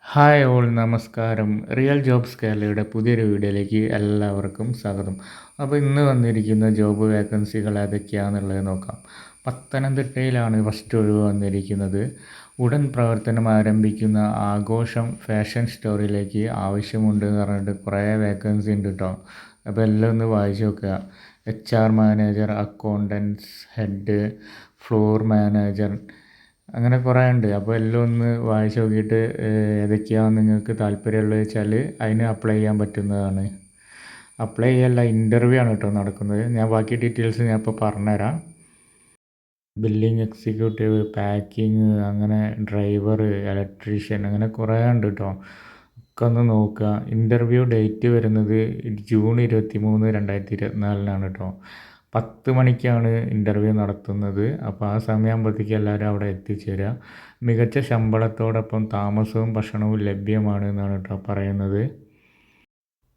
Hi all നമസ്കാരം. Real jobs കേരളയുടെ പുതിയൊരു വീഡിയോയിലേക്ക് എല്ലാവർക്കും സ്വാഗതം. അപ്പോൾ ഇന്ന് വന്നിരിക്കുന്ന ജോബ് വേക്കൻസികൾ ഏതൊക്കെയാണെന്നുള്ളത് നോക്കാം. പത്തനംതിട്ടയിലാണ് ഫസ്റ്റ് ഒഴിവ് വന്നിരിക്കുന്നത്. ഉടൻ പ്രവർത്തനം ആരംഭിക്കുന്ന ആഘോഷം ഫാഷൻ സ്റ്റോറിലേക്ക് ആവശ്യമുണ്ട് എന്ന് പറഞ്ഞിട്ട് കുറേ വേക്കൻസി ഉണ്ട് കേട്ടോ. അപ്പോൾ എല്ലാം ഒന്ന് വായിച്ച് നോക്കുക. HR manager, accountants head, floor manager, അങ്ങനെ കുറേ ഉണ്ട്. അപ്പോൾ എല്ലാം ഒന്ന് വായിച്ച് നോക്കിയിട്ട് ഏതൊക്കെയാണ് നിങ്ങൾക്ക് താല്പര്യമുള്ളത് വെച്ചാൽ അതിന് അപ്ലൈ ചെയ്യാൻ പറ്റുന്നതാണ്. അപ്ലൈ ചെയ്യല്ല, ഇൻ്റർവ്യൂ ആണ് കേട്ടോ നടക്കുന്നത്. ഞാൻ ബാക്കി ഡീറ്റെയിൽസ് ഞാൻ ഇപ്പോൾ പറഞ്ഞുതരാം. ബില്ലിംഗ് എക്സിക്യൂട്ടീവ്, പാക്കിങ്, അങ്ങനെ ഡ്രൈവർ, ഇലക്ട്രീഷ്യൻ, അങ്ങനെ കുറേ ഉണ്ട് കേട്ടോ. ഒക്കെ ഒന്ന് നോക്കുക. ഇൻ്റർവ്യൂ ഡേറ്റ് വരുന്നത് ജൂൺ 23, 2024 കേട്ടോ. 10 മണിക്കാണ് ഇൻ്റർവ്യൂ നടത്തുന്നത്. അപ്പോൾ ആ സമയമാകുമ്പോഴത്തേക്ക് എല്ലാവരും അവിടെ എത്തിച്ചേരുക. മികച്ച ശമ്പളത്തോടൊപ്പം താമസവും ഭക്ഷണവും ലഭ്യമാണ് എന്നാണ് കേട്ടോ പറയുന്നത്.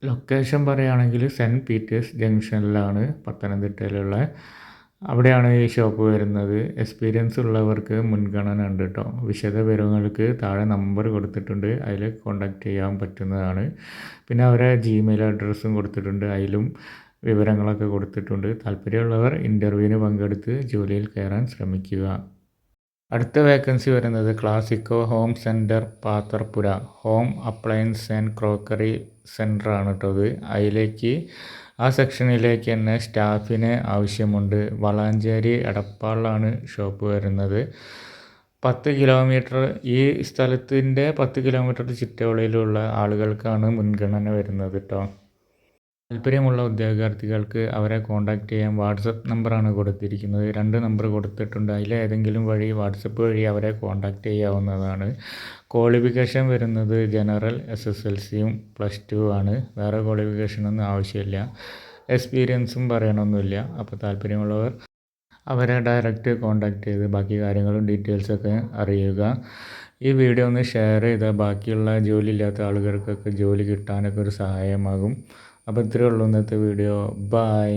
ലൊക്കേഷൻ പറയുകയാണെങ്കിൽ സെൻറ്റ് പീറ്റേഴ്സ് ജംഗ്ഷനിലാണ് പത്തനംതിട്ടയിലുള്ള. അവിടെയാണ് ഈ ഷോപ്പ് വരുന്നത്. എക്സ്പീരിയൻസ് ഉള്ളവർക്ക് മുൻഗണന ഉണ്ട് കേട്ടോ. വിശദ വിവരങ്ങൾക്ക് താഴെ നമ്പർ കൊടുത്തിട്ടുണ്ട്, അതിൽ കോൺടാക്റ്റ് ചെയ്യാൻ പറ്റുന്നതാണ്. പിന്നെ അവരെ ജിമെയിൽ അഡ്രസ്സും കൊടുത്തിട്ടുണ്ട്, അതിലും വിവരങ്ങളൊക്കെ കൊടുത്തിട്ടുണ്ട്. താല്പര്യമുള്ളവർ ഇൻ്റർവ്യൂവിന് പങ്കെടുത്ത് ജോലിയിൽ കയറാൻ ശ്രമിക്കുക. അടുത്ത വേക്കൻസി വരുന്നത് Classico home centre Patharpura, home appliance and crockery സെൻ്ററാണ് കേട്ടോ ഇത്. അതിലേക്ക് ആ സെക്ഷനിലേക്ക് തന്നെ സ്റ്റാഫിനെ ആവശ്യമുണ്ട്. വളാഞ്ചേരി എടപ്പാളിലാണ് ഷോപ്പ് വരുന്നത്. 10 കിലോമീറ്റർ, ഈ സ്ഥലത്തിൻ്റെ 10 കിലോമീറ്റർ ചുറ്റളവിലുള്ള ആളുകൾക്കാണ് മുൻഗണന വരുന്നത് കേട്ടോ. താല്പര്യമുള്ള ഉദ്യോഗാർത്ഥികൾക്ക് അവരെ കോൺടാക്റ്റ് ചെയ്യാൻ വാട്സപ്പ് നമ്പറാണ് കൊടുത്തിരിക്കുന്നത്. 2 നമ്പർ കൊടുത്തിട്ടുണ്ട്. അതിലേതെങ്കിലും വഴി വാട്സപ്പ് വഴി അവരെ കോൺടാക്റ്റ് ചെയ്യാവുന്നതാണ്. ക്വാളിഫിക്കേഷൻ വരുന്നത് ജനറൽ SSLCയും +2 ആണ്. വേറെ ക്വാളിഫിക്കേഷനൊന്നും ആവശ്യമില്ല. എക്സ്പീരിയൻസും പറയണമൊന്നുമില്ല. അപ്പോൾ താല്പര്യമുള്ളവർ അവരെ ഡയറക്റ്റ് കോൺടാക്റ്റ് ചെയ്ത് ബാക്കി കാര്യങ്ങളും ഡീറ്റെയിൽസൊക്കെ അറിയുക. ഈ വീഡിയോ ഒന്ന് ഷെയർ ചെയ്താൽ ബാക്കിയുള്ള ജോലിയില്ലാത്ത ആളുകൾക്കൊക്കെ ജോലി കിട്ടാനൊക്കെ ഒരു സഹായമാകും. അപ്പോൾ ഇത്രയേ ഉള്ളൂ ഇന്നത്തെ വീഡിയോ. ബൈ.